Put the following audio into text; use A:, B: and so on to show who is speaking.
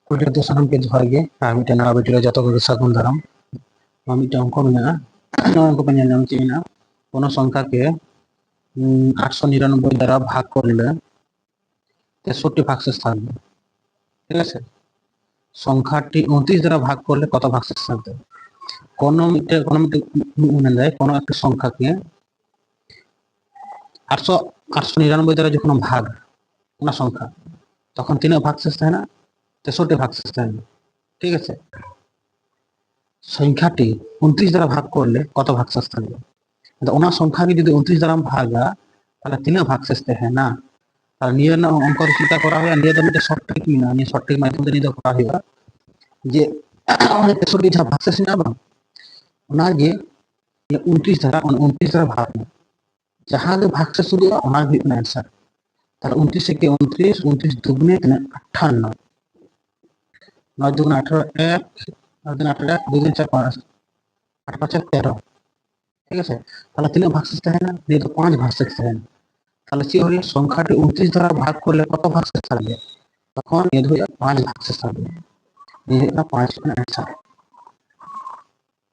A: ᱯᱳᱭᱞᱳ ᱫᱚ ᱥᱟᱱᱟᱢ ᱜᱮ ᱡᱚᱦᱟᱨ ᱜᱮ ᱟᱨ ᱢᱤᱫᱴᱮᱱ ᱱᱟᱣᱟ ᱵᱷᱤᱰᱤᱭᱳ ᱨᱮ ᱡᱚᱛᱚ ᱠᱚᱜᱮ ᱥᱟᱹᱜᱩᱱ ᱫᱟᱨᱟᱢ। ᱱᱚᱣᱟ ᱢᱤᱫᱴᱮᱱ অঙ্ক ᱢᱮᱱᱟᱜᱼᱟ। ᱱᱚᱣᱟ অঙ্ক पे ᱧᱮᱞ ᱧᱟᱢ ᱪᱮᱫ ᱢᱮᱱᱟᱜᱼᱟ কোনো সংখ্যাকে 899 দ্বারা ভাগ করলে 63 ভাগশেষ থাকবে। ঠিক আছে, সংখ্যাটি 29 দ্বারা ভাগ করলে কত ভাগশেষ থাকবে? কোনো একটা সংখ্যাকে 899 দ্বারা যখন ভাগ কোনো সংখ্যা তখন তিনটা ভাগশেষ থাকে না, 63 ভাগশেষ থাকবে। ঠিক আছে, সংখ্যাটি 29 দ্বারা ভাগ করলে কত ভাগশেষ থাকবে? ওনার সংখ্যাকে যদি 29 দ্বারা ভাগা তাহলে তিনটা ভাগশেষ থাকে না। আর নিয়ে না অঙ্ক চিন্তা করা হয় আর নিয়ে তো একটা শর্ট ট্রিক না, নিয়ে শর্ট ট্রিক মাধ্যমে নিয়ে করা হয় যে 63 যা ভাগশেষ না বাং ওনাকে 29 দ্বারা 29 দ্বারা ভাগ না जहाँ के भाग से शुरू हुआ वहाँ भी आंसर। তাহলে 29 থেকে 29, 29 দুগুণে 58, 9 দুগুণে 18, 1 9 দুগুণে 18, 2 দুগুণে 4 5, 8 5 13। ঠিক আছে, তাহলে 3 ভাগশেষ থাকে না, দিয়ে তো 5 ভাগশেষ থাকে না। তাহলে কি হবে সংখ্যাটি 29 দ্বারা ভাগ করলে কত ভাগশেষ থাকবে? তখন এর হয়ে 5 ভাগশেষ থাকবে। এই হলো 5 এর आंसर।